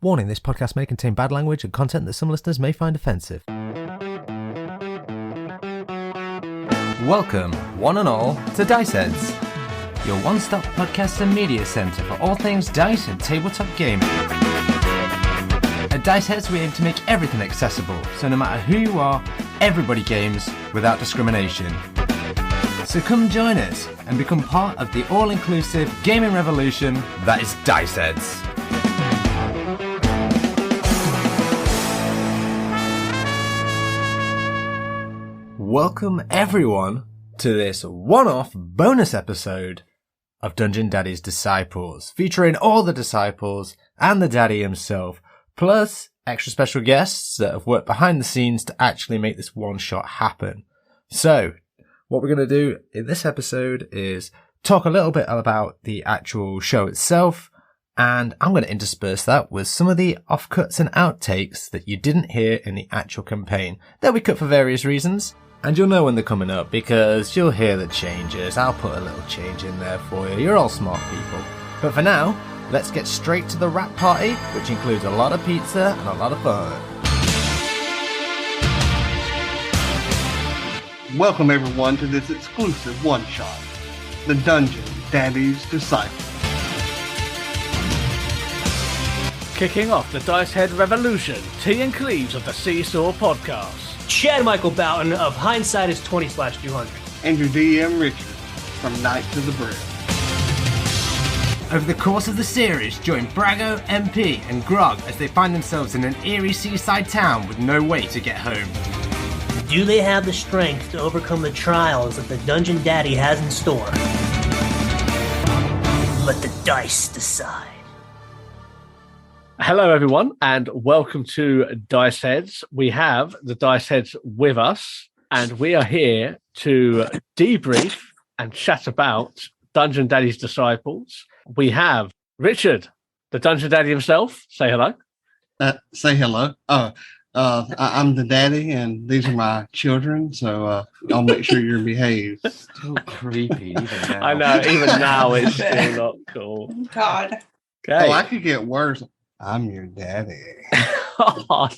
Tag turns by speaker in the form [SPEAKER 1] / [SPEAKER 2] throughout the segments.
[SPEAKER 1] Warning, this podcast may contain bad language and content that some listeners may find offensive.
[SPEAKER 2] Welcome, one and all, to Dice Heads, your one-stop podcast and media centre for all things dice and tabletop gaming. At Dice Heads, we aim to make everything accessible, so no matter who you are, everybody games without discrimination. So come join us and become part of the all-inclusive gaming revolution that is Dice Heads. Welcome everyone to this one-off bonus episode of Dungeon Daddy's Disciples, featuring all the disciples and the daddy himself, plus extra special guests that have worked behind the scenes to actually make this one-shot happen. So, what we're going to do in this episode is talk a little bit about the actual show itself, and I'm going to intersperse that with some of the offcuts and outtakes that you didn't hear in the actual campaign. They'll be cut for various reasons. And you'll know when they're coming up because you'll hear the changes. I'll put a little change in there for you. You're all smart people. But for now, let's get straight to the wrap party, which includes a lot of pizza and a lot of fun.
[SPEAKER 3] Welcome everyone to this exclusive one-shot, the Dungeon Daddy's Disciples.
[SPEAKER 4] Kicking off the Dice Head Revolution, T and Cleaves of the Seesaw Podcast.
[SPEAKER 5] Chad Michael Bouten of Hindsight is 20/200.
[SPEAKER 3] And your DM Richard from Night to the Braille.
[SPEAKER 2] Over the course of the series, join Brago, MP, and Grog as they find themselves in an eerie seaside town with no way to get home.
[SPEAKER 5] Do they have the strength to overcome the trials that the Dungeon Daddy has in store? Let the dice decide.
[SPEAKER 4] Hello, everyone, and welcome to Dice Heads. We have the Dice Heads with us, and we are here to debrief and chat about Dungeon Daddy's Disciples. We have Richard, the Dungeon Daddy himself. Say hello.
[SPEAKER 3] Say hello. I'm the daddy, and these are my children, so I'll make sure you're behaved.
[SPEAKER 2] Still creepy, even now.
[SPEAKER 4] I know, even now it's still not cool.
[SPEAKER 6] God.
[SPEAKER 4] Okay.
[SPEAKER 3] Oh, I could get worse. I'm your daddy.
[SPEAKER 5] All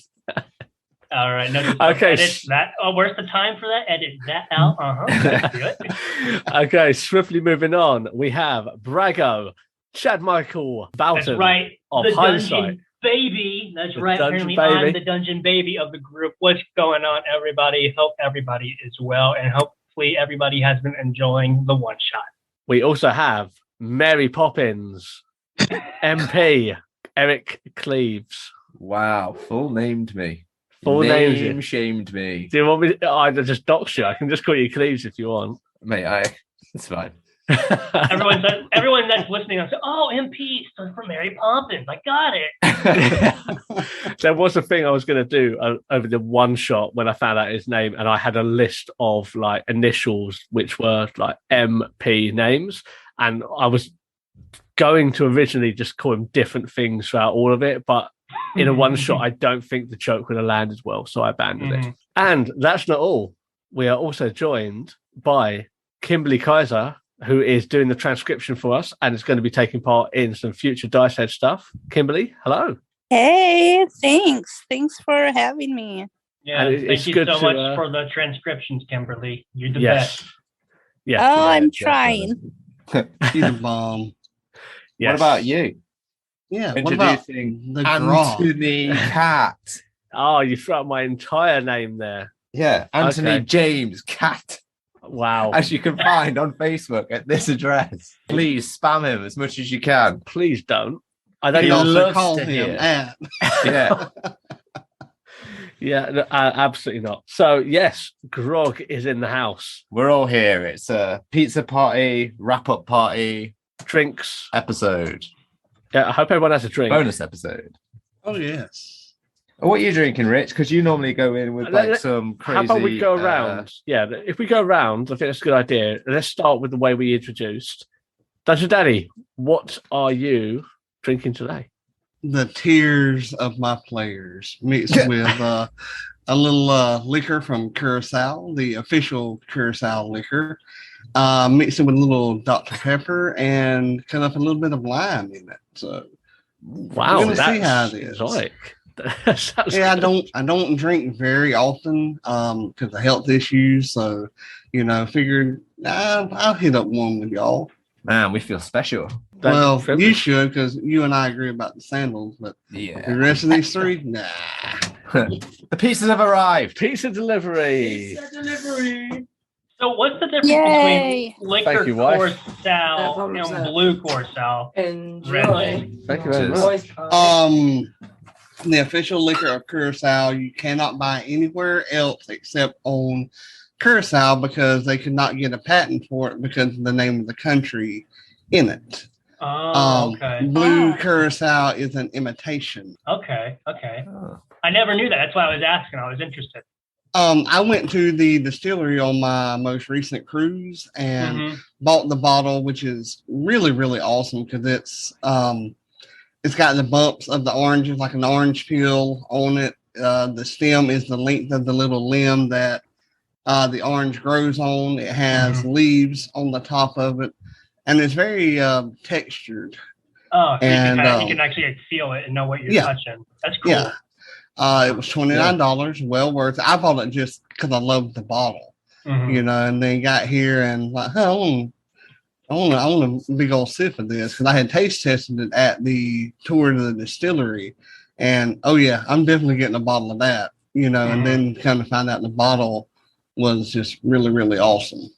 [SPEAKER 5] right. No,
[SPEAKER 4] Okay.
[SPEAKER 5] Edit that. Oh, where's the time for that? Edit that out. Let's do it.
[SPEAKER 4] Okay, swiftly moving on. We have Brago, Chad Michael Bouten.
[SPEAKER 5] That's right.
[SPEAKER 4] Of
[SPEAKER 5] the
[SPEAKER 4] Hindsight.
[SPEAKER 5] Dungeon Baby. That's
[SPEAKER 4] The
[SPEAKER 5] right.
[SPEAKER 4] Dungeon
[SPEAKER 5] Apparently,
[SPEAKER 4] Baby.
[SPEAKER 5] I'm the Dungeon Baby of the group. What's going on, everybody? Hope everybody is well, and hopefully everybody has been enjoying the one shot.
[SPEAKER 4] We also have Mary Poppins, MP, Eric Cleaves.
[SPEAKER 2] Wow, full named me.
[SPEAKER 4] Full named you.
[SPEAKER 2] Shamed me.
[SPEAKER 4] Do you want me to either just dox you? I can just call you Cleaves if you want.
[SPEAKER 2] Mate, it's fine.
[SPEAKER 5] Everyone that's listening, I say, "Oh, MP stood for Mary Poppins." I got it.
[SPEAKER 4] There was a thing I was going to do over the one shot when I found out his name, and I had a list of like initials which were like MP names, and I was going to originally just call him different things throughout all of it, but in a one shot, I don't think the joke would have landed well, so I abandoned it. And that's not all. We are also joined by Kimberly Kaiser, who is doing the transcription for us and is going to be taking part in some future Dice Head stuff. Kimberly, hello.
[SPEAKER 6] Hey, thanks. Thanks for having me.
[SPEAKER 5] Yeah,
[SPEAKER 4] And it's
[SPEAKER 5] thank you
[SPEAKER 4] good
[SPEAKER 5] so
[SPEAKER 4] to,
[SPEAKER 5] much for the transcriptions, Kimberly. You're the
[SPEAKER 4] Yes.
[SPEAKER 5] best.
[SPEAKER 4] Yeah.
[SPEAKER 6] Oh, I'm
[SPEAKER 2] definitely.
[SPEAKER 6] trying.
[SPEAKER 3] He's a bomb.
[SPEAKER 4] Yes.
[SPEAKER 2] What about you?
[SPEAKER 3] Yeah, what about
[SPEAKER 2] Introducing
[SPEAKER 3] the Grog?
[SPEAKER 2] Anthony Cat.
[SPEAKER 4] Oh, you threw out my entire name there.
[SPEAKER 2] Yeah, Anthony
[SPEAKER 4] Okay.
[SPEAKER 2] James Cat.
[SPEAKER 4] Wow.
[SPEAKER 2] As you can find on Facebook at this address. Please spam him as much as you can.
[SPEAKER 4] Please don't. I don't
[SPEAKER 3] He
[SPEAKER 4] even
[SPEAKER 3] also
[SPEAKER 2] loves
[SPEAKER 3] calls
[SPEAKER 2] to
[SPEAKER 3] him
[SPEAKER 2] hear.
[SPEAKER 3] at.
[SPEAKER 2] Yeah.
[SPEAKER 4] Yeah, no, absolutely not. So, yes, Grog is in the house.
[SPEAKER 2] We're all here. It's a pizza party, wrap-up party
[SPEAKER 4] Drinks.
[SPEAKER 2] episode.
[SPEAKER 4] Yeah, I hope everyone has a drink.
[SPEAKER 2] Bonus episode.
[SPEAKER 3] Oh, yes.
[SPEAKER 2] What are you drinking, Rich? Because you normally go in with like some crazy...
[SPEAKER 4] How about we go around? Yeah, if we go around, I think that's a good idea. Let's start with the way we introduced. Dungeon Daddy, what are you drinking today?
[SPEAKER 3] The tears of my players mixed with a little liquor from Curacao, the official Curacao liquor, mixed it with a little Dr. Pepper and cut up a little bit of lime in it. So
[SPEAKER 4] Wow,
[SPEAKER 3] We're gonna
[SPEAKER 4] that's
[SPEAKER 3] see how it is.
[SPEAKER 4] exotic. Sounds
[SPEAKER 3] Yeah,
[SPEAKER 4] good.
[SPEAKER 3] I don't drink very often because of health issues. So, figured I'll hit up one with y'all.
[SPEAKER 2] Man, we feel special.
[SPEAKER 4] That's
[SPEAKER 3] Well, you
[SPEAKER 4] privilege.
[SPEAKER 3] should because you and I agree about the sandals, but the
[SPEAKER 2] Yeah.
[SPEAKER 3] rest of these three, nah.
[SPEAKER 2] The pizzas have arrived.
[SPEAKER 4] Pizza delivery.
[SPEAKER 5] So what's the difference
[SPEAKER 6] Yay.
[SPEAKER 5] between liquor
[SPEAKER 4] Thank you, wife.
[SPEAKER 5] Corso
[SPEAKER 7] problem,
[SPEAKER 5] and
[SPEAKER 7] sir.
[SPEAKER 5] blue Corso?
[SPEAKER 7] Enjoy.
[SPEAKER 4] Thank you very
[SPEAKER 2] Cheers.
[SPEAKER 4] much.
[SPEAKER 3] The official liquor of Curacao you cannot buy anywhere else except on Curacao because they could not get a patent for it because of the name of the country in it.
[SPEAKER 5] Oh, okay.
[SPEAKER 3] Blue Curacao is an imitation.
[SPEAKER 5] Okay.
[SPEAKER 2] Oh.
[SPEAKER 5] I never knew that. That's why I was asking. I was interested.
[SPEAKER 3] I went to the distillery on my most recent cruise and bought the bottle, which is really, really awesome because it's got the bumps of the oranges, like an orange peel on it. The stem is the length of the little limb that the orange grows on. It has leaves on the top of it, and it's very textured.
[SPEAKER 5] Oh, so
[SPEAKER 3] And,
[SPEAKER 5] you can actually feel it and know what you're touching. That's cool.
[SPEAKER 3] Yeah. It was $29, well worth it. I bought it just because I loved the bottle, and then got here and like, I want a big old sip of this because I had taste tested it at the tour to the distillery, and oh yeah, I'm definitely getting a bottle of that, and then kind of find out the bottle was just really, really awesome.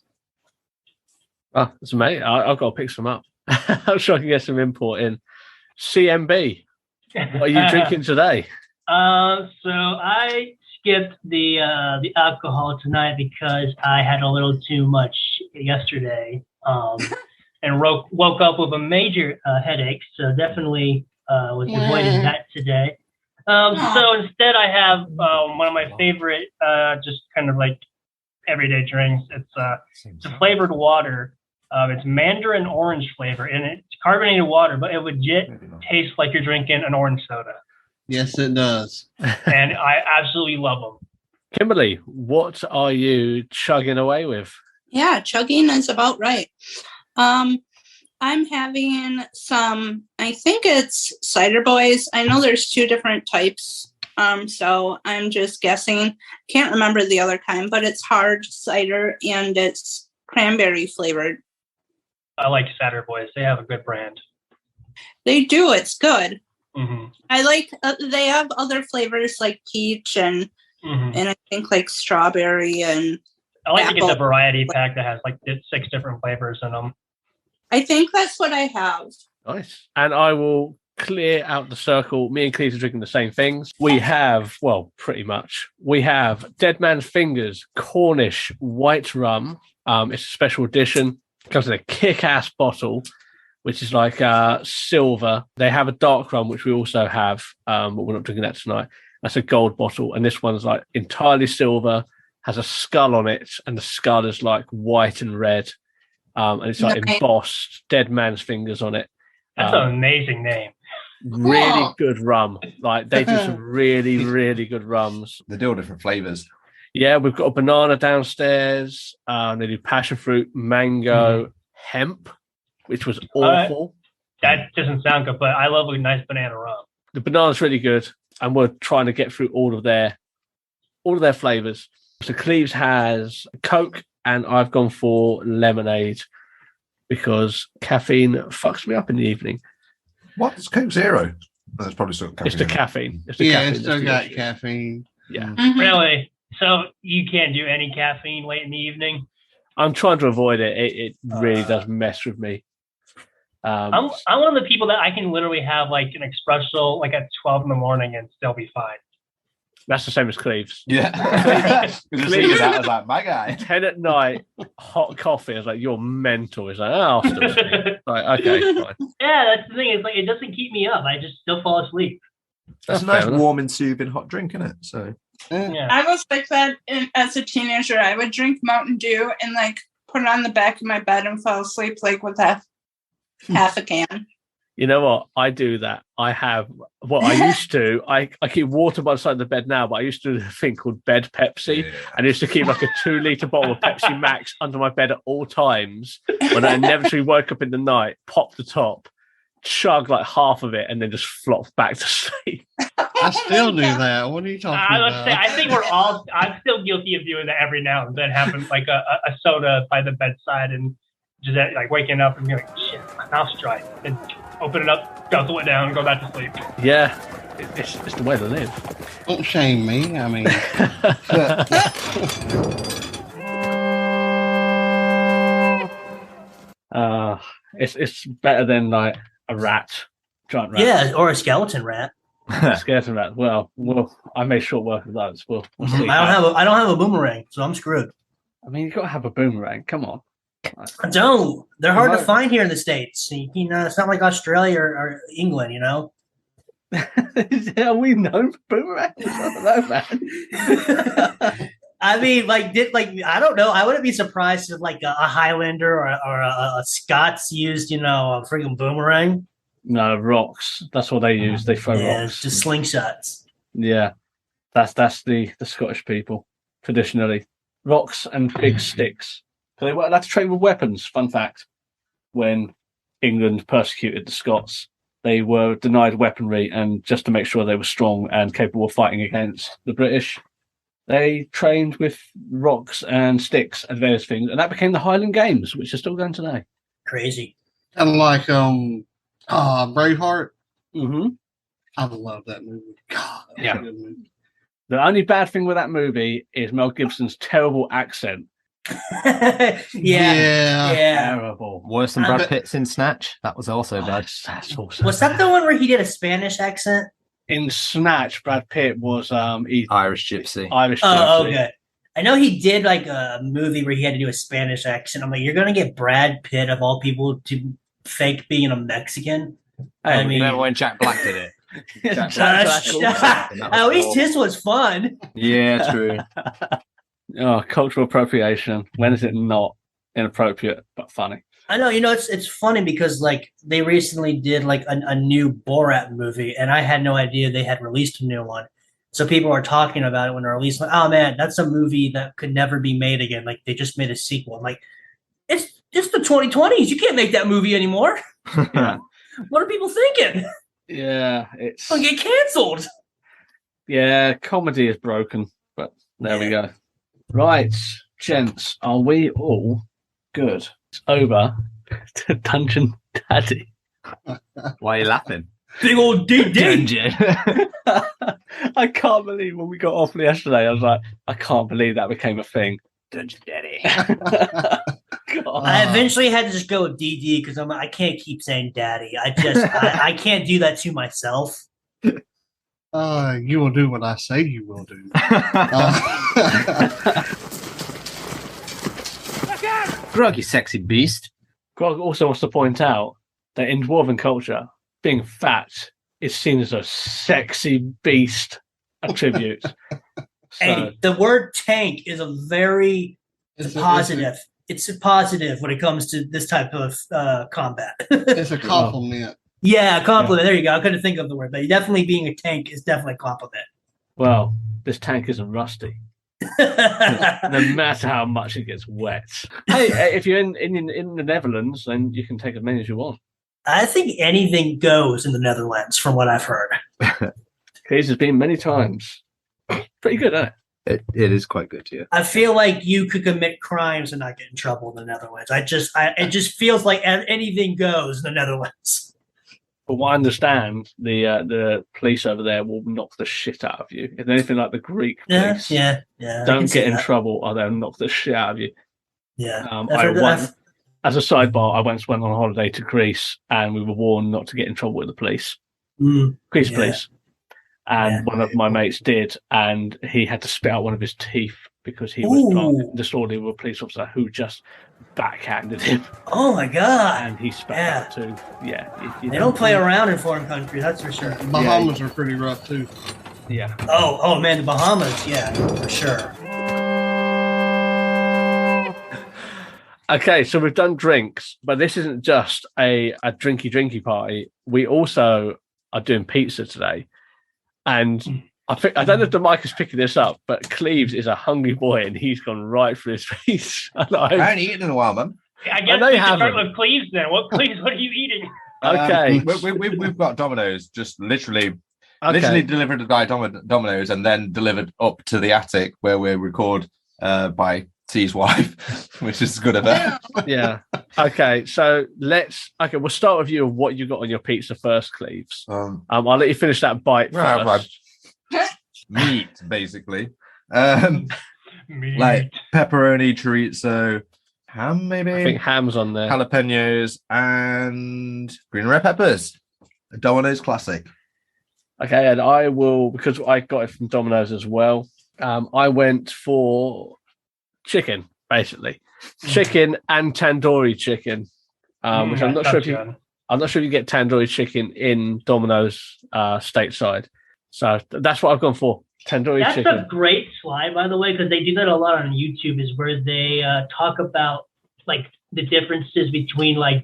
[SPEAKER 4] Oh, that's amazing. I've got to pick some up. I'm sure I can get some import in. CMB, what are you drinking today?
[SPEAKER 5] So I skipped the alcohol tonight because I had a little too much yesterday, and woke up with a major headache. So definitely was avoiding that today. So instead, I have one of my favorite, just kind of like everyday drinks. It's a flavored water. It's mandarin orange flavor, and it's carbonated water, but it legit tastes like you're drinking an orange soda.
[SPEAKER 3] Yes, it does.
[SPEAKER 5] And I absolutely love them.
[SPEAKER 4] Kimberly, what are you chugging away with?
[SPEAKER 6] Yeah, chugging is about right. I'm having some, I think it's Cider Boys. I know there's two different types. So I'm just guessing. Can't remember the other kind, but it's hard cider and it's cranberry flavored.
[SPEAKER 5] I like Cider Boys. They have a good brand.
[SPEAKER 6] They do. It's good.
[SPEAKER 5] Mm-hmm.
[SPEAKER 6] I like, they have other flavors like peach and I think like strawberry and
[SPEAKER 5] I like
[SPEAKER 6] apple.
[SPEAKER 5] to get the variety pack that has like 6 different flavors in them.
[SPEAKER 6] I think that's what I have.
[SPEAKER 4] Nice. And I will clear out the circle. Me and Cleaves are drinking the same things. We have, well, pretty much. We have Dead Man's Fingers Cornish white rum. It's a special edition. It comes in a kick-ass bottle, which is like silver. They have a dark rum, which we also have, but we're not drinking that tonight. That's a gold bottle. And this one's like entirely silver, has a skull on it, and the skull is like white and red. And it's like embossed Dead Man's Fingers on it.
[SPEAKER 5] That's an amazing name.
[SPEAKER 4] Really good rum. Like they do some really, really good rums.
[SPEAKER 2] They do all different flavors.
[SPEAKER 4] Yeah, we've got a banana downstairs. They do passion fruit, mango, hemp, which was awful.
[SPEAKER 5] That doesn't sound good, but I love a nice banana rum.
[SPEAKER 4] The banana's really good, and we're trying to get through all of their flavors. So Cleaves has Coke, and I've gone for lemonade because caffeine fucks me up in the evening.
[SPEAKER 8] What? It's Coke Zero. That's probably still caffeine.
[SPEAKER 4] It's the caffeine.
[SPEAKER 3] It's still got caffeine.
[SPEAKER 4] Yeah.
[SPEAKER 5] Really? So you can't do any caffeine late in the evening?
[SPEAKER 4] I'm trying to avoid it. It really does mess with me.
[SPEAKER 5] I'm one of the people that I can literally have like an espresso like at 12 in the morning and still be fine.
[SPEAKER 4] That's the same as Cleaves.
[SPEAKER 2] Yeah.
[SPEAKER 4] Cleaves.
[SPEAKER 2] That was like, my guy.
[SPEAKER 4] 10 at night, hot coffee. I was like, you're mental. It's like, oh, I'll still sleep. Like, okay, fine.
[SPEAKER 5] Yeah, that's the thing. It's like it doesn't keep me up. I just still fall asleep.
[SPEAKER 8] It's a nice, warm and soothing hot drink, isn't it? So
[SPEAKER 5] yeah.
[SPEAKER 6] I was like that as a teenager. I would drink Mountain Dew and like put it on the back of my bed and fall asleep like with half a can.
[SPEAKER 4] You know what? I do that. I have what I used to. I keep water by the side of the bed now, but I used to do a thing called bed Pepsi. And I used to keep like a 2-liter bottle of Pepsi Max under my bed at all times. When I inevitably woke up in the night, pop the top, chug like half of it and then just flop back to sleep.
[SPEAKER 3] I still do that. What are you talking about?
[SPEAKER 5] I think I'm still guilty of doing that every now and then, having like a soda by the bedside and just like waking up and being like, shit, my mouth's dry. Then open it up, guzzle it down, and go back to sleep.
[SPEAKER 4] Yeah, it's the way to live.
[SPEAKER 3] Don't shame me. I mean,
[SPEAKER 4] it's better than like a giant rat.
[SPEAKER 7] Yeah, or a skeleton rat.
[SPEAKER 4] Skeleton rat. Well, I made short work of those. We'll see.
[SPEAKER 7] I don't have a boomerang, so I'm screwed.
[SPEAKER 4] I mean, you've got to have a boomerang. Come on.
[SPEAKER 7] I don't. They're hard to find here in the States. You know, it's not like Australia or England, you know?
[SPEAKER 4] Are we known for boomerangs? I don't know, man.
[SPEAKER 7] I mean, I don't know. I wouldn't be surprised if like a Highlander or a Scots used, a freaking boomerang.
[SPEAKER 4] No, rocks. That's what they use. They throw rocks.
[SPEAKER 7] Just slingshots.
[SPEAKER 4] Yeah, that's the Scottish people traditionally. Rocks and big sticks. So they weren't allowed to trade with weapons. Fun fact: when England persecuted the Scots, they were denied weaponry, and just to make sure they were strong and capable of fighting against the British, they trained with rocks and sticks and various things, and that became the Highland Games, which are still going today.
[SPEAKER 7] Crazy.
[SPEAKER 3] And like Braveheart.
[SPEAKER 4] Mm-hmm.
[SPEAKER 3] I love that movie. God,
[SPEAKER 4] yeah.
[SPEAKER 3] A good movie.
[SPEAKER 4] The only bad thing with that movie is Mel Gibson's terrible accent.
[SPEAKER 7] Yeah.
[SPEAKER 4] Terrible.
[SPEAKER 1] Worse than Brad Pitt's in Snatch. That was also bad.
[SPEAKER 4] That's also
[SPEAKER 7] Was that the one where he did a Spanish accent?
[SPEAKER 4] In Snatch, Brad Pitt was
[SPEAKER 8] Irish Gypsy.
[SPEAKER 7] Oh, okay. I know he did like a movie where he had to do a Spanish accent. I'm like, you're gonna get Brad Pitt of all people to fake being a Mexican.
[SPEAKER 8] I mean, remember when Jack Black did it?
[SPEAKER 7] At least his was fun.
[SPEAKER 8] Yeah, true.
[SPEAKER 4] Cultural appropriation. When is it not inappropriate but funny?
[SPEAKER 7] I know, it's funny because like they recently did like a new Borat movie, and I had no idea they had released a new one. So people are talking about it when they're released. Like, oh man, that's a movie that could never be made again. Like they just made a sequel. I'm like, it's the 2020s. You can't make that movie anymore.
[SPEAKER 4] Yeah.
[SPEAKER 7] What are people thinking?
[SPEAKER 4] Yeah, it's
[SPEAKER 7] gonna get canceled.
[SPEAKER 4] Yeah, comedy is broken, but there we go. Right, gents, are we all good? It's over to Dungeon Daddy.
[SPEAKER 8] Why are you laughing?
[SPEAKER 7] Big old DD.
[SPEAKER 8] Dungeon.
[SPEAKER 4] I can't believe when we got off yesterday, I was like, I can't believe that became a thing. Dungeon Daddy.
[SPEAKER 7] I eventually had to just go with DD because I can't keep saying daddy. I can't do that to myself.
[SPEAKER 3] You will do what I say you will do.
[SPEAKER 8] Grog, you sexy beast.
[SPEAKER 4] Grog also wants to point out that in dwarven culture, being fat is seen as a sexy beast attribute.
[SPEAKER 7] Hey, the word tank is a very positive. It's a positive when it comes to this type of combat.
[SPEAKER 3] It's a compliment.
[SPEAKER 7] Yeah, a compliment. Yeah. There you go. I couldn't think of the word, but definitely being a tank is definitely a compliment.
[SPEAKER 4] Well, this tank isn't rusty. No matter how much it gets wet. Hey, if you're in the Netherlands, then you can take as many as you want.
[SPEAKER 7] I think anything goes in the Netherlands, from what I've heard.
[SPEAKER 4] Cleaves has been many times. Pretty good, isn't it?
[SPEAKER 8] It is quite good, yeah.
[SPEAKER 7] I feel like you could commit crimes and not get in trouble in the Netherlands. It just feels like anything goes in the Netherlands.
[SPEAKER 4] But what I understand, the police over there will knock the shit out of you. If anything like the Greek police,
[SPEAKER 7] yeah.
[SPEAKER 4] Don't get in trouble, or they'll knock the shit out of you.
[SPEAKER 7] Yeah.
[SPEAKER 4] As a sidebar, I once went on a holiday to Greece, and we were warned not to get in trouble with the police. Greece police. And one of my mates did, and he had to spit out one of his teeth because he was drunk and disorderly with a police officer who just backhanded him.
[SPEAKER 7] Oh my god!
[SPEAKER 4] And he spat out too. Yeah,
[SPEAKER 7] they don't play around in foreign countries, that's for sure.
[SPEAKER 3] The Bahamas are pretty rough too.
[SPEAKER 4] Yeah.
[SPEAKER 7] Oh man, the Bahamas, yeah, for sure.
[SPEAKER 4] Okay, so we've done drinks, but this isn't just a drinky party. We also are doing pizza today. And I don't know if the mic is picking this up, but Cleaves is a hungry boy and he's gone right for his piece.
[SPEAKER 8] I haven't eaten in a while, man.
[SPEAKER 5] I guess we can start with Cleaves then. What Cleaves? What are you eating?
[SPEAKER 4] Okay.
[SPEAKER 2] We've got Domino's just literally
[SPEAKER 4] Okay.
[SPEAKER 2] delivered by Domino's and then delivered up to the attic where we record by T's wife, which is good of her.
[SPEAKER 4] Yeah. Okay. So we'll start with you of what you got on your pizza first, Cleaves. I'll let you finish that bite first.
[SPEAKER 2] Meat, basically.
[SPEAKER 5] Meat.
[SPEAKER 2] Like pepperoni, chorizo, ham, maybe.
[SPEAKER 4] I think ham's on there.
[SPEAKER 2] Jalapenos and green and red peppers. A Domino's classic.
[SPEAKER 4] Okay, and I will, because I got it from Domino's as well. I went for chicken, basically, chicken and tandoori chicken. Which I'm not sure if you get tandoori chicken in Domino's stateside. So that's what I've gone for. Tandoori chicken.
[SPEAKER 5] That's a great slide, by the way, because they do that a lot on YouTube. Is where they talk about like the differences between like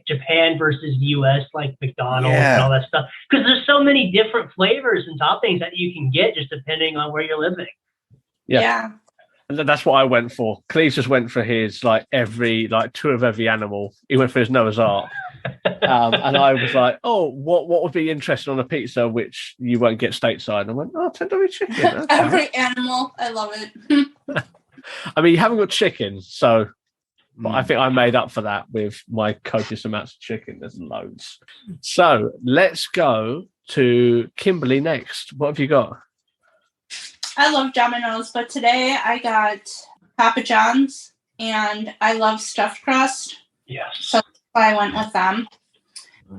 [SPEAKER 5] Japan versus the U.S., like McDonald's and all that stuff. Because there's so many different flavors and toppings that you can get just depending on where you're living.
[SPEAKER 4] Yeah. That's what I went for. Cleves just went for his two of every animal. He went for his Noah's Ark. And I was like, what would be interesting on a pizza which you won't get stateside? And I went, tandoori chicken. Okay.
[SPEAKER 6] Every animal. I love it.
[SPEAKER 4] I mean, you haven't got chicken, so but I think I made up for that with my copious amounts of chicken. There's loads. So let's go to Kimberly next. What have you got?
[SPEAKER 6] I love Domino's, but today I got Papa John's, and I love stuffed crust.
[SPEAKER 5] Yes.
[SPEAKER 6] So I went with them.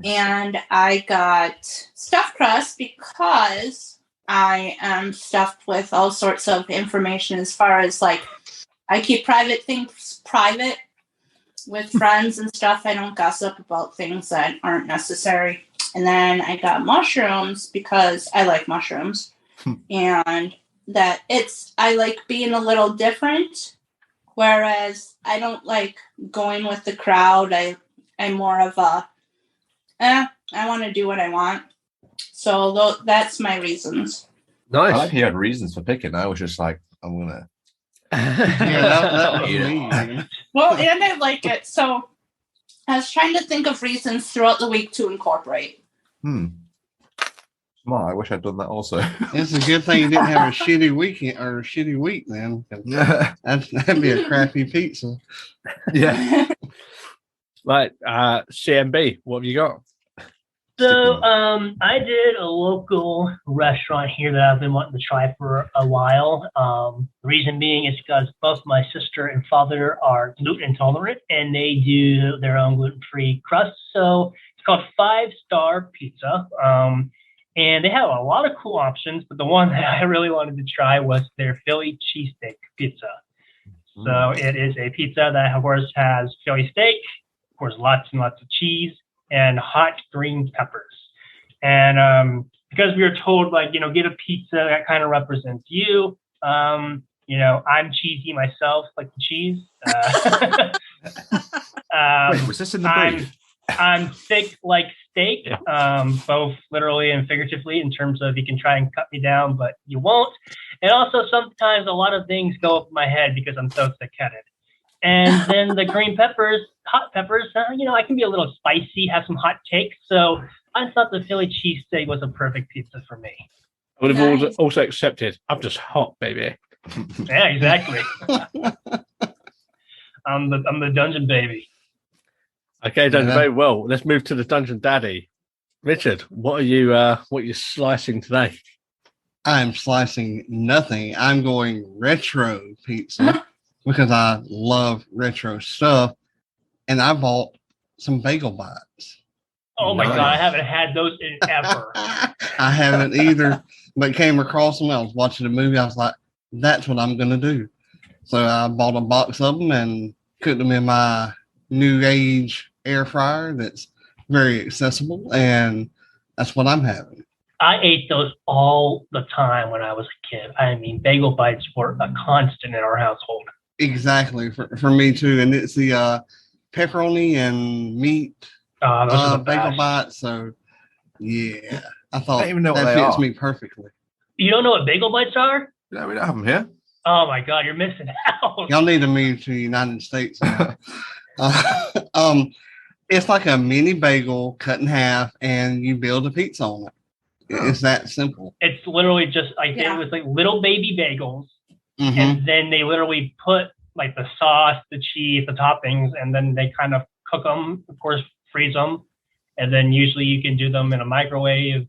[SPEAKER 6] And I got stuffed crust because I am stuffed with all sorts of information as far as like I keep private things private with friends and stuff. I don't gossip about things that aren't necessary. And then I got mushrooms because I like mushrooms. And that I like being a little different, whereas I don't like going with the crowd. I'm more of a, I want to do what I want. So that's my reasons.
[SPEAKER 2] Nice. I like he had reasons for picking. I was just like, I'm going to.
[SPEAKER 3] That was me.
[SPEAKER 6] Well, and I like it. So I was trying to think of reasons throughout the week to incorporate.
[SPEAKER 2] Smart. I wish I'd done that also.
[SPEAKER 3] It's a good thing you didn't have a shitty weekend or a shitty week then. That'd be a crappy pizza.
[SPEAKER 2] Yeah.
[SPEAKER 4] Right. CMB, what have you got?
[SPEAKER 5] So I did a local restaurant here that I've been wanting to try for a while. The reason being is because both my sister and father are gluten intolerant, and they do their own gluten-free crust. So it's called 5-Star Pizza. And they have a lot of cool options, but the one that I really wanted to try was their Philly cheesesteak pizza. So it is a pizza that, of course, has Philly steak, of course, lots and lots of cheese, and hot green peppers. And because we were told, like, get a pizza that kind of represents you, I'm cheesy myself, like the cheese.
[SPEAKER 2] Wait, was this in the brief?
[SPEAKER 5] I'm thick like steak, both literally and figuratively, in terms of you can try and cut me down, but you won't. And also sometimes a lot of things go up my head because I'm so thick-headed. And then the green peppers, hot peppers, I can be a little spicy, have some hot takes. So I thought the Philly cheesesteak was a perfect pizza for me.
[SPEAKER 4] I would have also accepted. I'm just hot, baby.
[SPEAKER 5] Yeah, exactly. I'm the dungeon baby.
[SPEAKER 4] Okay, Dungeon Baby. Well, let's move to the Dungeon Daddy. Richard, what are you slicing today?
[SPEAKER 3] I'm slicing nothing. I'm going retro pizza because I love retro stuff, and I bought some bagel bites.
[SPEAKER 5] Oh my God, I haven't had those in ever.
[SPEAKER 3] I haven't either, but came across them. I was watching a movie. I was like, that's what I'm going to do. So I bought a box of them and cooked them in my new age air fryer that's very accessible, and that's what I'm having.
[SPEAKER 5] I ate those all the time when I was a kid. I mean, bagel bites were a constant in our household.
[SPEAKER 3] Exactly, for me too. And it's the pepperoni and meat bagel bites. So yeah, I thought
[SPEAKER 2] I don't even know
[SPEAKER 3] that fits me perfectly.
[SPEAKER 5] You don't know what bagel bites are?
[SPEAKER 2] No, we don't have them here.
[SPEAKER 5] Oh my God, you're missing out.
[SPEAKER 3] Y'all need to move to the United States. It's like a mini bagel cut in half, and you build a pizza on it. It's that simple.
[SPEAKER 5] It's literally just like it was like little baby bagels,
[SPEAKER 3] Mm-hmm.
[SPEAKER 5] and then they literally put like the sauce, the cheese, the toppings, and then they kind of cook them. Of course, freeze them, and then usually you can do them in a microwave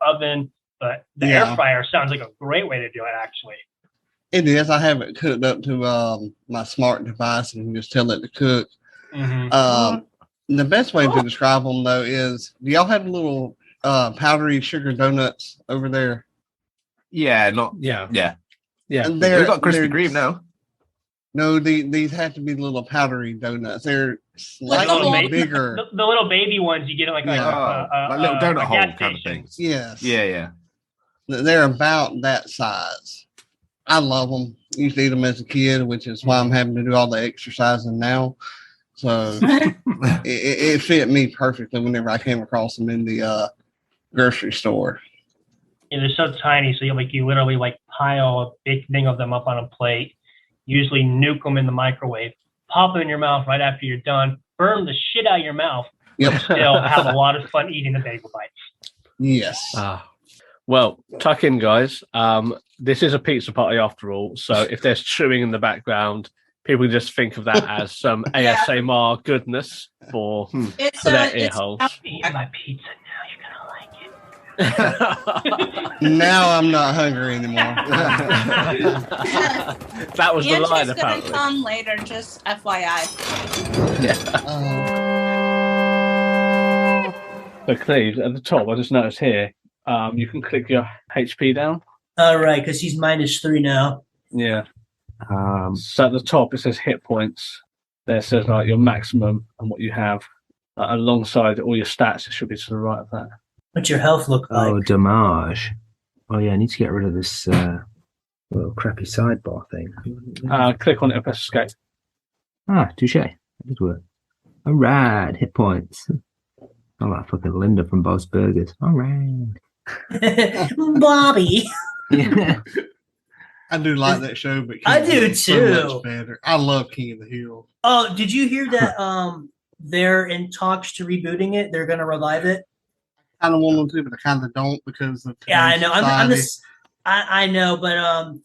[SPEAKER 5] oven. But the air fryer sounds like a great way to do it, actually.
[SPEAKER 3] It is. I have it cooked up to my smart device and just tell it to cook.
[SPEAKER 5] Mm-hmm.
[SPEAKER 3] The best way to describe them, though, is do y'all have little powdery sugar donuts over there?
[SPEAKER 2] Yeah.
[SPEAKER 4] Yeah.
[SPEAKER 3] And
[SPEAKER 2] We've got Krispy Kreme now.
[SPEAKER 3] No, these have to be little powdery donuts. They're
[SPEAKER 5] Like
[SPEAKER 3] slightly bigger.
[SPEAKER 5] The little baby ones you get like
[SPEAKER 2] like little donut hole kind of things.
[SPEAKER 3] Yes.
[SPEAKER 2] Yeah.
[SPEAKER 3] They're about that size. I love them. Used to eat them as a kid, which is why I'm having to do all the exercising now. So it fit me perfectly whenever I came across them in the grocery store.
[SPEAKER 5] Yeah, they're so tiny, so you literally like pile a big thing of them up on a plate. Usually nuke them in the microwave, pop them in your mouth right after you're done, burn the shit out of your mouth, but still have a lot of fun eating the bagel bites.
[SPEAKER 3] Yes.
[SPEAKER 4] Well, tuck in, guys. This is a pizza party after all, so if there's chewing in the background, people just think of that as some ASMR goodness for their ear holes.
[SPEAKER 5] Eat my pizza now. You're gonna like it.
[SPEAKER 3] Now I'm not hungry anymore.
[SPEAKER 4] That was the line,
[SPEAKER 6] Gonna
[SPEAKER 4] apparently.
[SPEAKER 6] come later, just FYI.
[SPEAKER 4] So, Cleaves, at the top, I just noticed here, you can click your HP down.
[SPEAKER 7] All right, because he's -3 now.
[SPEAKER 4] Yeah. So at the top, it says hit points. There it says like your maximum and what you have. Alongside all your stats, it should be to the right of that.
[SPEAKER 7] What's your health look like?
[SPEAKER 1] Oh, damage. Oh, yeah, I need to get rid of this little crappy sidebar thing.
[SPEAKER 4] Click on it and press escape.
[SPEAKER 1] Ah, touche. That did work. All right, hit points. I'm like fucking Linda from Bob's Burgers. All right.
[SPEAKER 7] Bobby.
[SPEAKER 1] Yeah.
[SPEAKER 3] I do like that show, but
[SPEAKER 7] I do
[SPEAKER 3] so
[SPEAKER 7] too.
[SPEAKER 3] much better. I love King of the Hill.
[SPEAKER 7] Oh, did you hear that? They're in talks to rebooting it. They're going to revive it.
[SPEAKER 3] I kind of want them to, but I kind of don't because of
[SPEAKER 7] I know. I'm
[SPEAKER 3] society.
[SPEAKER 7] just. I know, but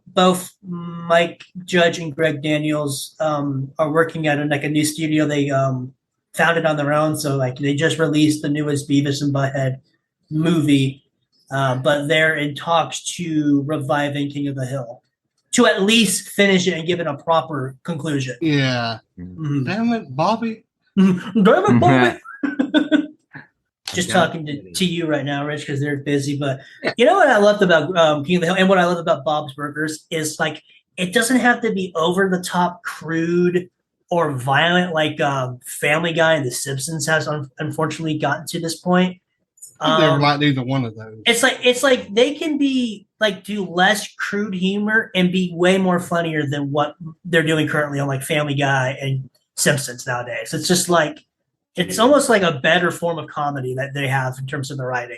[SPEAKER 7] both Mike Judge and Greg Daniels are working at a new studio. They founded on their own, so like they just released the newest Beavis and Butthead movie, but they're in talks to reviving King of the Hill, to at least finish it and give it a proper conclusion.
[SPEAKER 3] Yeah.
[SPEAKER 7] Mhm.
[SPEAKER 3] Damn it, Bobby.
[SPEAKER 7] Damn it, Bobby. Just talking to you right now, Rich, because they're busy. But you know what I loved about King of the Hill, and what I love about Bob's Burgers is like it doesn't have to be over the top, crude, or violent like Family Guy and The Simpsons has unfortunately gotten to this point.
[SPEAKER 3] I never liked either one of those.
[SPEAKER 7] It's like they can be like do less crude humor and be way more funnier than what they're doing currently on like Family Guy and Simpsons nowadays. It's just like it's almost like a better form of comedy that they have in terms of the writing.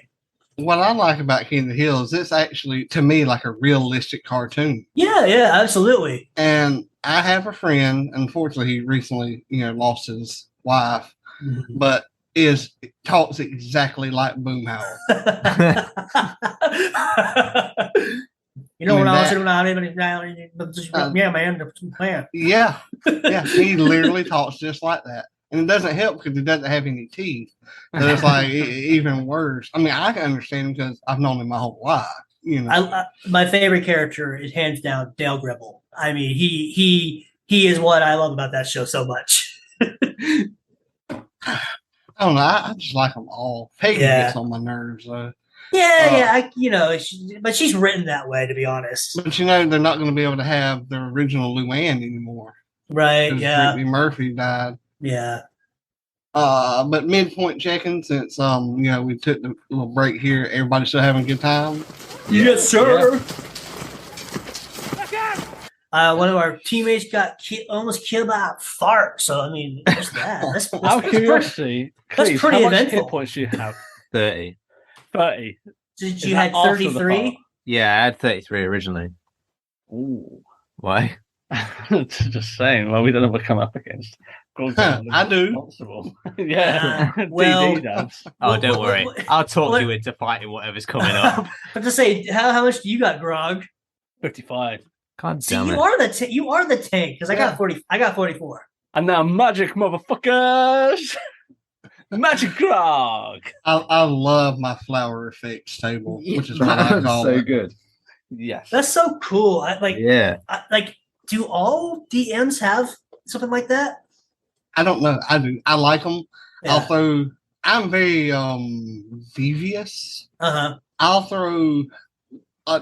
[SPEAKER 3] What I like about King of the Hill is it's actually, to me, like a realistic cartoon.
[SPEAKER 7] Yeah, absolutely.
[SPEAKER 3] And I have a friend, unfortunately, he recently, lost his wife, but talks exactly like Boomhauer.
[SPEAKER 7] When I was man.
[SPEAKER 3] Yeah, he literally talks just like that. And it doesn't help because he doesn't have any teeth. So it's like even worse. I mean, I can understand him because I've known him my whole life.
[SPEAKER 7] My favorite character is hands down Dale Gribble. I mean, he is what I love about that show so much.
[SPEAKER 3] I don't know. I just like them all. Peggy gets on my nerves though. But she's written that way, to be honest. But they're not going to be able to have the original Luann anymore.
[SPEAKER 7] Right, yeah.
[SPEAKER 3] Brittany Murphy died.
[SPEAKER 7] Yeah.
[SPEAKER 3] But midpoint checking, since we took the little break here, everybody still having a good time?
[SPEAKER 7] Yes, sir. Yeah. One of our teammates got almost killed by a fart. So I mean, what's that? That's
[SPEAKER 4] out of curiosity,
[SPEAKER 7] that's
[SPEAKER 4] Cleaves,
[SPEAKER 7] pretty
[SPEAKER 4] how much
[SPEAKER 7] eventful.
[SPEAKER 4] hit points do you have?
[SPEAKER 1] 30.
[SPEAKER 4] 30.
[SPEAKER 7] Did you had 33?
[SPEAKER 1] Yeah, I had 33 originally.
[SPEAKER 4] Ooh.
[SPEAKER 1] Why?
[SPEAKER 4] Just saying. Well, we don't know what to come up against.
[SPEAKER 3] I do.
[SPEAKER 4] Yeah.
[SPEAKER 7] Well,
[SPEAKER 4] DD does.
[SPEAKER 2] Oh, don't worry. I'll talk
[SPEAKER 7] what-
[SPEAKER 2] you into fighting whatever's coming up.
[SPEAKER 7] But to say, how much do you got, Grog?
[SPEAKER 4] 55.
[SPEAKER 2] God
[SPEAKER 7] See,
[SPEAKER 2] damn
[SPEAKER 7] you
[SPEAKER 2] it.
[SPEAKER 7] are the tank because I
[SPEAKER 3] Yeah.
[SPEAKER 7] got 40. I got 44.
[SPEAKER 4] And now magic, motherfuckers! Magic Grog!
[SPEAKER 3] I love my flower effects table, which is what I
[SPEAKER 8] That's
[SPEAKER 3] call
[SPEAKER 8] so
[SPEAKER 3] it.
[SPEAKER 8] good.
[SPEAKER 4] Yes.
[SPEAKER 7] That's so cool.
[SPEAKER 2] Yeah.
[SPEAKER 7] Do all DMs have something like that?
[SPEAKER 3] I don't know. I do. I like them.
[SPEAKER 7] Yeah.
[SPEAKER 3] Although I'm very devious. I'll throw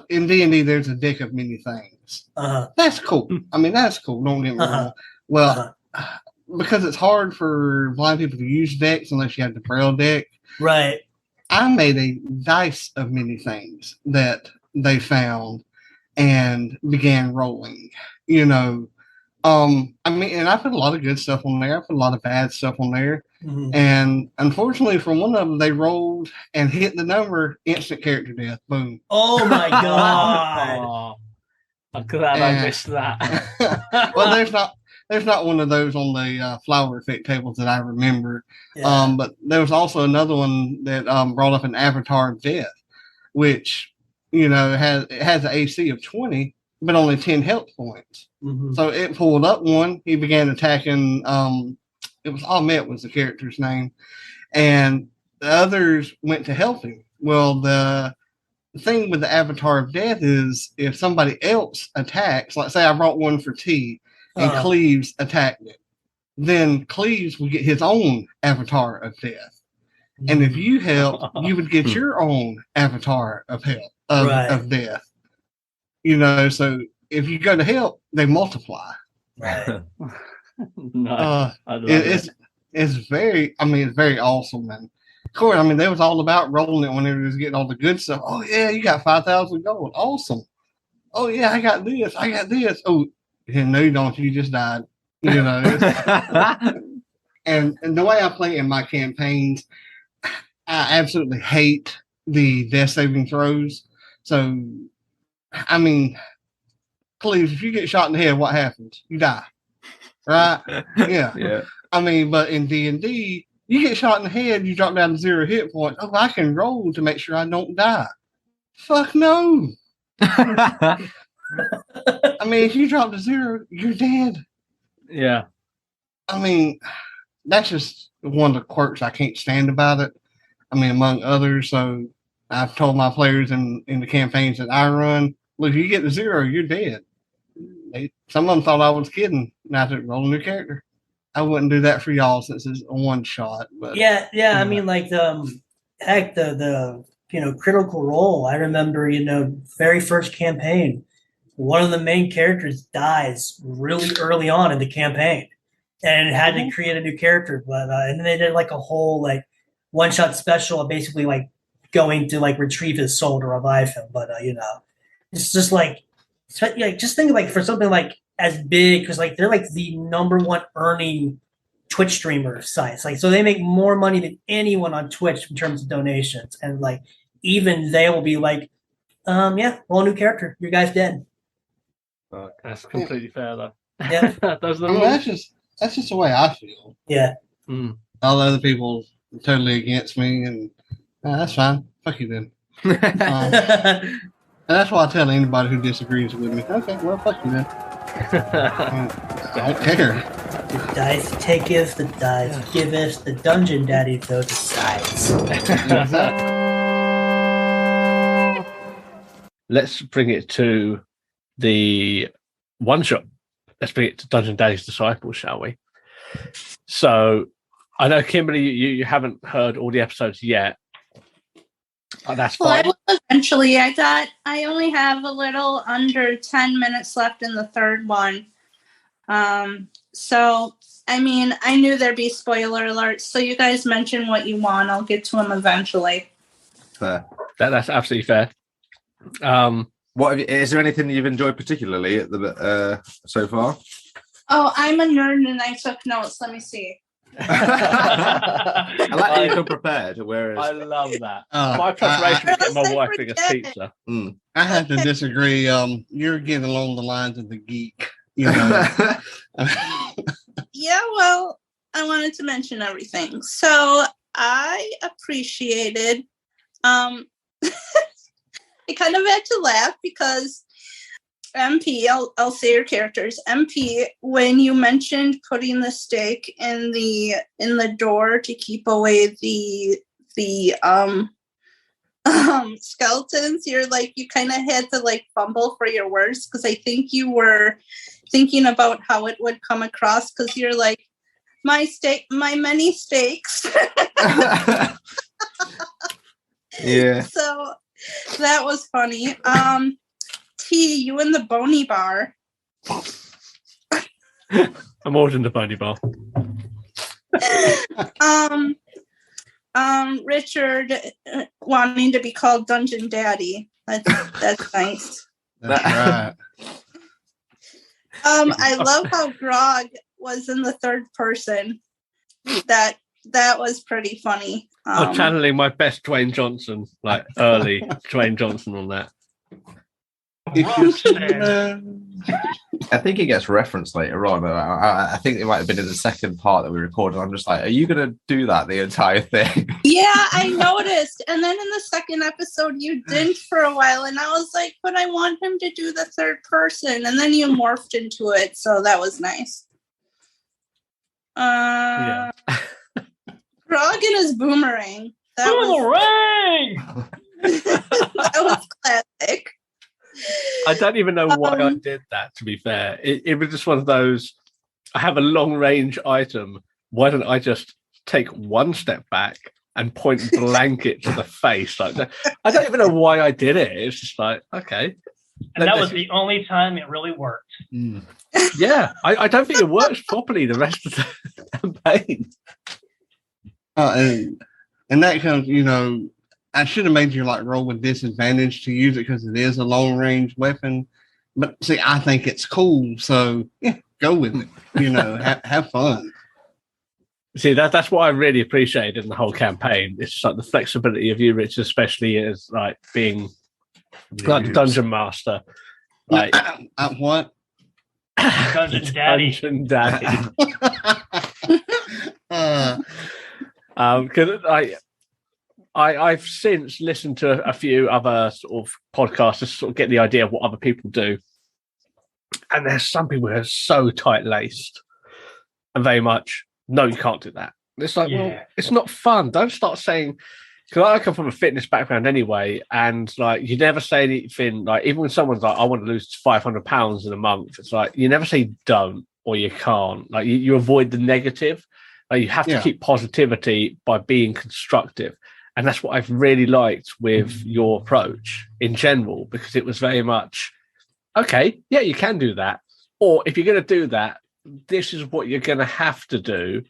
[SPEAKER 3] in D&D. There's a deck of many things. That's cool. I mean, that's cool. Don't get me wrong. Well, because it's hard for blind people to use decks unless you have the Braille deck.
[SPEAKER 7] Right.
[SPEAKER 3] I made a dice of many things that they found and began rolling. You know, I mean, and I put a lot of good stuff on there. I put a lot of bad stuff on there. And unfortunately, for one of them, they rolled and hit the number, instant character death. Boom.
[SPEAKER 7] Oh my god.
[SPEAKER 4] Oh, I'm glad I missed that.
[SPEAKER 3] Well, there's not one of those on the flower effect tables that I remember.
[SPEAKER 7] Yeah.
[SPEAKER 3] But there was also another one that brought up an avatar of death, which has an AC of 20, but only 10 health points. So it pulled up one. He began attacking. It was Ahmet was the character's name, and the others went to help him. Well, the thing with the avatar of death is if somebody else attacks, like say I brought one for T, and Cleaves attacked it, then Cleaves will get his own avatar of death. And if you help, you would get your own avatar of of death. So if you go to help, they multiply.
[SPEAKER 7] Right.
[SPEAKER 4] Nice.
[SPEAKER 3] It's very awesome. And of course, I mean, they was all about rolling it when they was getting all the good stuff. Oh yeah, you got 5,000 gold. Awesome. Oh yeah, I got this. Oh, no, you don't. You just died. And the way I play in my campaigns, I absolutely hate the death saving throws. So, I mean, Cleaves, if you get shot in the head, what happens? You die, right? Yeah.
[SPEAKER 8] Yeah.
[SPEAKER 3] I mean, but in D&D, you get shot in the head, you drop down to 0 hit points. Oh, I can roll to make sure I don't die. Fuck no. I mean, if you drop to 0, you're dead.
[SPEAKER 4] Yeah.
[SPEAKER 3] I mean, that's just one of the quirks I can't stand about it. I mean, among others. So I've told my players in the campaigns that I run, look, if you get to 0, you're dead. Some of them thought I was kidding. Now to roll a new character. I wouldn't do that for y'all since it's a one shot. But
[SPEAKER 7] yeah. I mean, like the critical role. I remember, very first campaign, one of the main characters dies really early on in the campaign, and it had to create a new character. But and then they did like a whole one shot special, basically like going to retrieve his soul to revive him. But it's just just think for something as big, because they're the number one earning Twitch streamer sites. So they make more money than anyone on Twitch in terms of donations, and even they will be roll a new character. Your guy's dead.
[SPEAKER 4] That's completely fair, though.
[SPEAKER 7] Yeah.
[SPEAKER 4] Those are the
[SPEAKER 3] I mean,
[SPEAKER 4] rules.
[SPEAKER 3] that's just the way I feel.
[SPEAKER 7] Yeah.
[SPEAKER 3] All the other people are totally against me, and that's fine. Fuck you then. And that's why I tell anybody who disagrees with me. Okay, well, fuck you then. Don't care.
[SPEAKER 7] The dice taketh, the dice giveth, the dungeon daddy though decides.
[SPEAKER 4] Let's bring it to the one shot. Let's bring it to Dungeon Daddy's Disciples, shall we? So, I know, Kimberly, you haven't heard all the episodes yet. That's fine.
[SPEAKER 6] Well, I will eventually. I only have a little under 10 minutes left in the third one. So, I mean, I knew there'd be spoiler alerts. So you guys mention what you want. I'll get to them eventually.
[SPEAKER 8] Fair.
[SPEAKER 4] That's absolutely fair.
[SPEAKER 8] Is there anything you've enjoyed particularly at the so far?
[SPEAKER 6] Oh, I'm a nerd and I took notes. Let me see.
[SPEAKER 8] I like that you come prepared. Whereas
[SPEAKER 4] I love that. My preparation was getting my wife biggest pizza.
[SPEAKER 3] I have to disagree. You're getting along the lines of the geek. Yeah,
[SPEAKER 6] Yeah, well, I wanted to mention everything. So I appreciated. I kind of had to laugh because MP. I'll say your characters. MP. When you mentioned putting the stake in the door to keep away the skeletons, you're like, you kind of had to like fumble for your words because I think you were thinking about how it would come across because you're like, my many steaks.
[SPEAKER 8] Yeah.
[SPEAKER 6] So that was funny. T, you in the bony bar.
[SPEAKER 4] I'm always in the bony bar.
[SPEAKER 6] Richard wanting to be called Dungeon Daddy. That's nice.
[SPEAKER 3] That's right.
[SPEAKER 6] I love how Grog was in the third person. That was pretty funny.
[SPEAKER 4] I'm channeling my best Dwayne Johnson, like early Dwayne Johnson on that.
[SPEAKER 8] I think it gets referenced later on. I think it might have been in the second part that we recorded. I'm just like, are you going to do that the entire thing?
[SPEAKER 6] Yeah, I noticed. And then in the second episode, you didn't for a while. And I was like, but I want him to do the third person. And then you morphed into it. So that was nice.
[SPEAKER 4] Yeah.
[SPEAKER 6] Grog and his boomerang.
[SPEAKER 5] Boomerang!
[SPEAKER 6] That was classic.
[SPEAKER 4] I don't even know why I did that, to be fair. It was just one of those, I have a long range item. Why don't I just take one step back and point blank it to the face? Like that? I don't even know why I did it. It's just like, okay.
[SPEAKER 5] And that was the only time it really worked.
[SPEAKER 4] Yeah, I don't think it works properly the rest of the campaign.
[SPEAKER 3] And that comes, I should have made you like roll with disadvantage to use it because it is a long range weapon. But see, I think it's cool, so yeah, go with it. Have fun.
[SPEAKER 4] See, that's what I really appreciated in the whole campaign. It's just like the flexibility of you, Rich, especially as like being like the dungeon master. Like
[SPEAKER 3] what?
[SPEAKER 5] Dungeon Daddy.
[SPEAKER 4] Dungeon Daddy. Because I've since listened to a few other sort of podcasts to sort of get the idea of what other people do. And there's some people who are so tight-laced and very much, no, you can't do that. It's like, well, it's not fun. Don't start saying, because I come from a fitness background anyway, and like you never say anything, like even when someone's like, I want to lose 500 pounds in a month, it's like, you never say don't or you can't. Like you avoid the negative. Like, you have to keep positivity by being constructive. And that's what I've really liked with your approach in general, because it was very much, okay, yeah, you can do that. Or if you're going to do that, this is what you're going to have to do.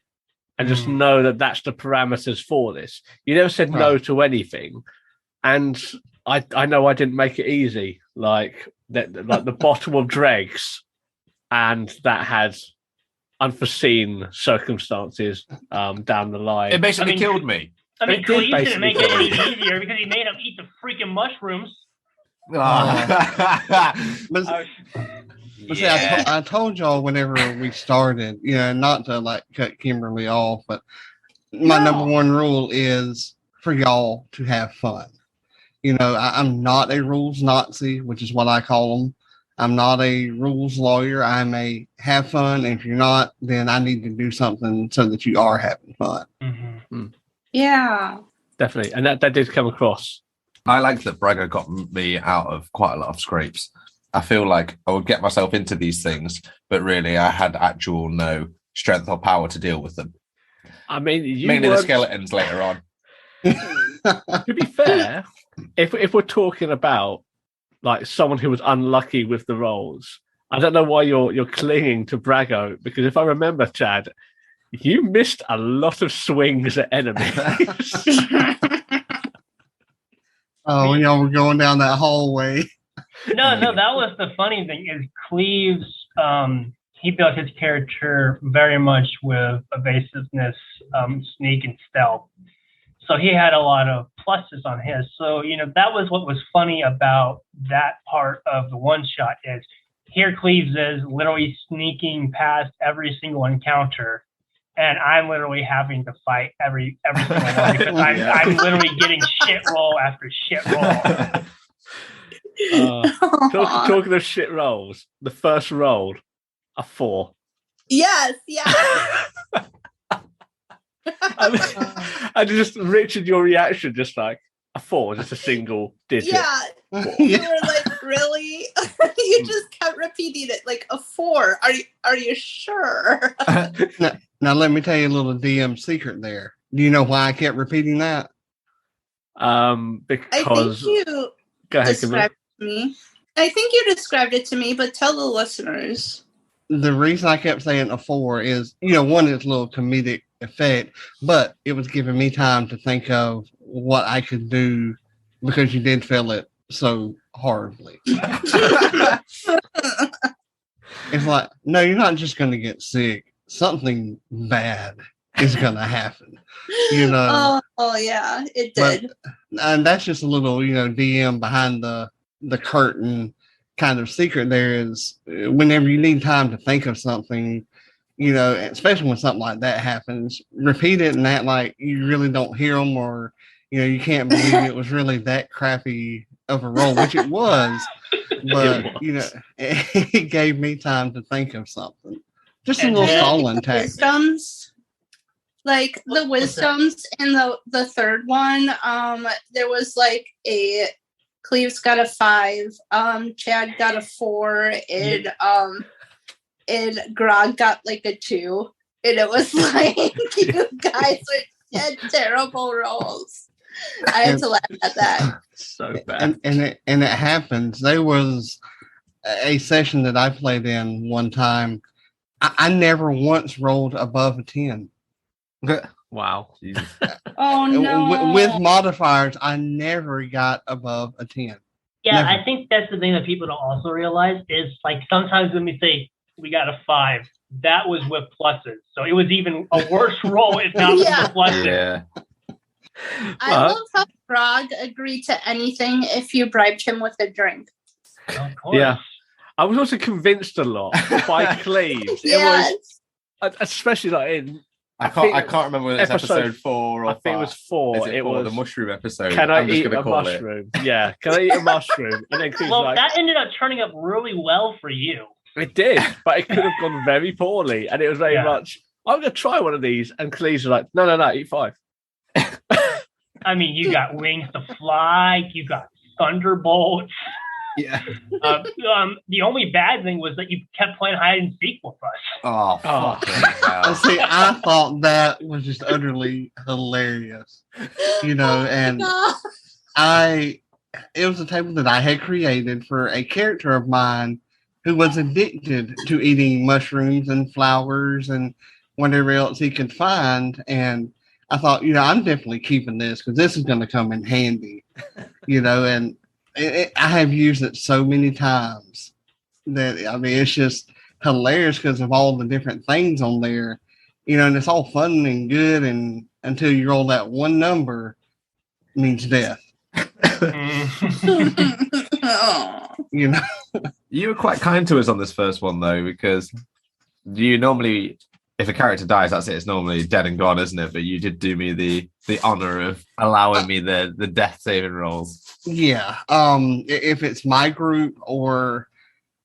[SPEAKER 4] And just know that that's the parameters for this. You never said no to anything. And I know I didn't make it easy. Like the bottom of dregs. And that had unforeseen circumstances down the line.
[SPEAKER 8] It basically killed me.
[SPEAKER 5] I mean, Cleaves didn't make it any easier because he made him eat the freaking mushrooms.
[SPEAKER 3] But see, I told y'all whenever we started, not to like cut Kimberly off, but my number one rule is for y'all to have fun. I'm not a rules Nazi, which is what I call them. I'm not a rules lawyer. I'm a have fun. And if you're not, then I need to do something so that you are having fun.
[SPEAKER 5] Mm-hmm.
[SPEAKER 6] Yeah,
[SPEAKER 4] definitely. And that did come across.
[SPEAKER 8] I like that Brago got me out of quite a lot of scrapes. I feel like I would get myself into these things, but really I had actual no strength or power to deal with them.
[SPEAKER 4] I mean,
[SPEAKER 8] mainly the skeletons later on.
[SPEAKER 4] To be fair, if we're talking about like someone who was unlucky with the rolls, I don't know why you're clinging to Brago, because if I remember, Chad, you missed a lot of swings at enemies.
[SPEAKER 3] Oh, when y'all were going down that hallway.
[SPEAKER 5] No, that was the funny thing is Cleaves, he built his character very much with evasiveness, sneak, and stealth. So he had a lot of pluses on his. So, that was what was funny about that part of the one shot is here Cleaves is literally sneaking past every single encounter and I'm literally having to fight every single one because I'm literally getting shit roll after shit roll.
[SPEAKER 4] Talking of shit rolls, the first roll, a 4.
[SPEAKER 6] Yes, yeah.
[SPEAKER 4] And just Richard, your reaction, just like a 4, just a single digit.
[SPEAKER 6] Yeah. You were like, really? You just kept repeating it like a 4. Are you sure?
[SPEAKER 3] Now let me tell you a little DM secret there. Do you know why I kept repeating that?
[SPEAKER 4] Because
[SPEAKER 6] I think you
[SPEAKER 4] go ahead,
[SPEAKER 6] described it to me. I think you described it to me, but tell the listeners.
[SPEAKER 3] The reason I kept saying a 4 is, one, it's a little comedic effect, but it was giving me time to think of what I could do because you did fail it so horribly. It's like, no, you're not just going to get sick. Something bad is going to happen.
[SPEAKER 6] Oh yeah, it did.
[SPEAKER 3] And that's just a little, DM behind the curtain kind of secret there is whenever you need time to think of something, especially when something like that happens, repeat it and act like you really don't hear them or, you can't believe it was really that crappy of a role, which it was. But, it gave me time to think of something. Just a little stalling tactic.
[SPEAKER 6] Wisdoms, like the wisdoms in the third one, there was like a Cleaves got a 5, Chad got a 4, and Grog got like a 2. And it was like you guys had terrible rolls. I had to laugh at that.
[SPEAKER 4] So bad.
[SPEAKER 3] And it happens. There was a session that I played in one time. I never once rolled above a 10.
[SPEAKER 4] Wow.
[SPEAKER 6] Oh no.
[SPEAKER 3] With modifiers, I never got above a 10.
[SPEAKER 5] Yeah,
[SPEAKER 3] Never.
[SPEAKER 5] I think that's the thing that people don't also realize is like sometimes when we say we got a 5, that was with pluses. So it was even a worse roll if not with the pluses.
[SPEAKER 8] Yeah.
[SPEAKER 6] I love how Grog agreed to anything if you bribed him with a drink.
[SPEAKER 5] Of course.
[SPEAKER 4] Yeah. I was also convinced a lot by Cleaves.
[SPEAKER 6] Yes.
[SPEAKER 4] It was, especially like in.
[SPEAKER 8] I can't remember whether it's episode 4 or 5.
[SPEAKER 4] I think it was 4.
[SPEAKER 8] It was the mushroom episode.
[SPEAKER 4] Can I
[SPEAKER 8] I'm just
[SPEAKER 4] eat
[SPEAKER 8] gonna
[SPEAKER 4] a
[SPEAKER 8] call
[SPEAKER 4] mushroom? Yeah. Can I eat a mushroom? And then Cleaves
[SPEAKER 5] Well,
[SPEAKER 4] like,
[SPEAKER 5] that ended up turning up really well for you.
[SPEAKER 4] it did, but it could have gone very poorly. And it was very much, I'm going to try one of these. And Cleaves was like, no, eat 5.
[SPEAKER 5] I mean, you got wings to fly. You got thunderbolts.
[SPEAKER 8] Yeah.
[SPEAKER 5] The only bad thing was that you kept playing hide and seek with us.
[SPEAKER 8] Oh, fucking hell.
[SPEAKER 3] See, I thought that was just utterly hilarious, and it was a table that I had created for a character of mine who was addicted to eating mushrooms and flowers and whatever else he could find. And I thought, I'm definitely keeping this because this is going to come in handy, and I have used it so many times that, it's just hilarious because of all the different things on there, and it's all fun and good and until you roll that one number means death.
[SPEAKER 8] You were quite kind to us on this first one though, because you normally, if a character dies, that's it. It's normally dead and gone, isn't it? But you did do me the honor of allowing me the death saving rolls.
[SPEAKER 3] Yeah. If it's my group or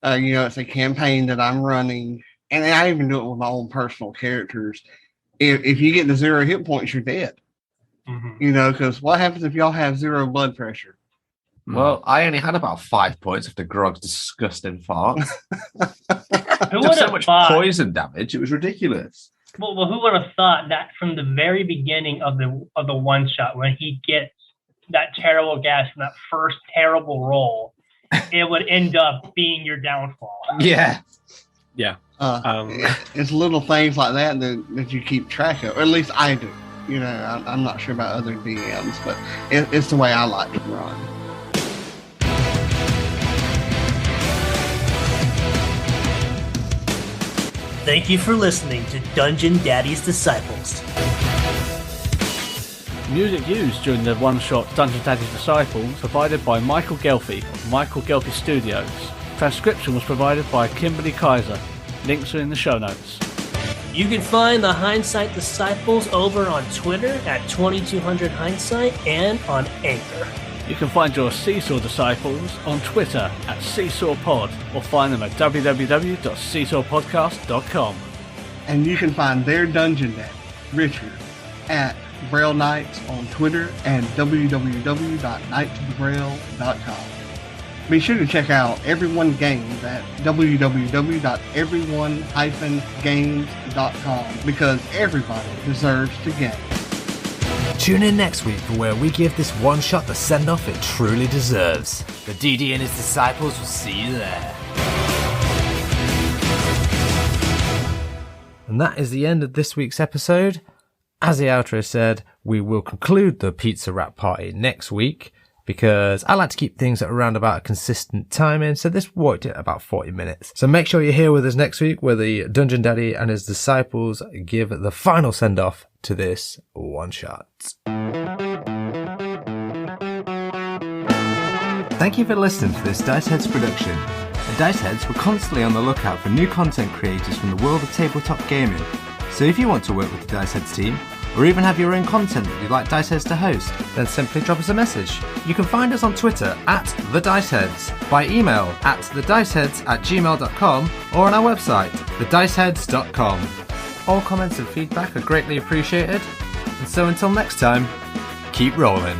[SPEAKER 3] it's a campaign that I'm running, and I even do it with my own personal characters. If you get to 0 hit points, you're dead.
[SPEAKER 5] Mm-hmm.
[SPEAKER 3] Because what happens if y'all have 0 blood pressure?
[SPEAKER 8] Well, I only had about 5 points after Grog's disgusting fart.
[SPEAKER 5] Who
[SPEAKER 8] Took
[SPEAKER 5] would
[SPEAKER 8] so
[SPEAKER 5] have
[SPEAKER 8] much
[SPEAKER 5] thought?
[SPEAKER 8] poison damage, it was ridiculous.
[SPEAKER 5] Well, who would have thought that from the very beginning of the one shot, when he gets that terrible gas from that first terrible roll, it would end up being your downfall.
[SPEAKER 8] Yeah.
[SPEAKER 4] Yeah.
[SPEAKER 3] It's little things like that you keep track of, or at least I do. I'm not sure about other DMs, but it's the way I like to run.
[SPEAKER 9] Thank you for listening to Dungeon Daddy's Disciples.
[SPEAKER 4] Music used during the one-shot Dungeon Daddy's Disciples provided by Michael Gelfie of Michael Gelfie Studios. Transcription was provided by Kimberly Kaiser. Links are in the show notes.
[SPEAKER 9] You can find the Hindsight Disciples over on Twitter at 2200 Hindsight and on Anchor.
[SPEAKER 4] You can find your Seesaw Disciples on Twitter at SeesawPod or find them at www.seesawpodcast.com.
[SPEAKER 3] And you can find their Dungeon Daddy, Richard, at Braille Knights on Twitter and www.knightsofthebraille.com. Be sure to check out Everyone Games at www.everyone-games.com because everybody deserves to game.
[SPEAKER 2] Tune in next week for where we give this one shot the send-off it truly deserves. The DD and his disciples will see you there. And that is the end of this week's episode. As the outro said, we will conclude the pizza wrap party next week because I like to keep things at around about a consistent timing, so this worked at about 40 minutes. So make sure you're here with us next week where the Dungeon Daddy and his disciples give the final send-off to this one shot. Thank you for listening to this Dice Heads production. At Dice Heads, we're constantly on the lookout for new content creators from the world of tabletop gaming. So if you want to work with the Dice Heads team, or even have your own content that you'd like Dice Heads to host, then simply drop us a message. You can find us on Twitter at TheDiceheads, by email at thediceheads@gmail.com, or on our website, thediceheads.com. All comments and feedback are greatly appreciated, and so until next time, keep rolling.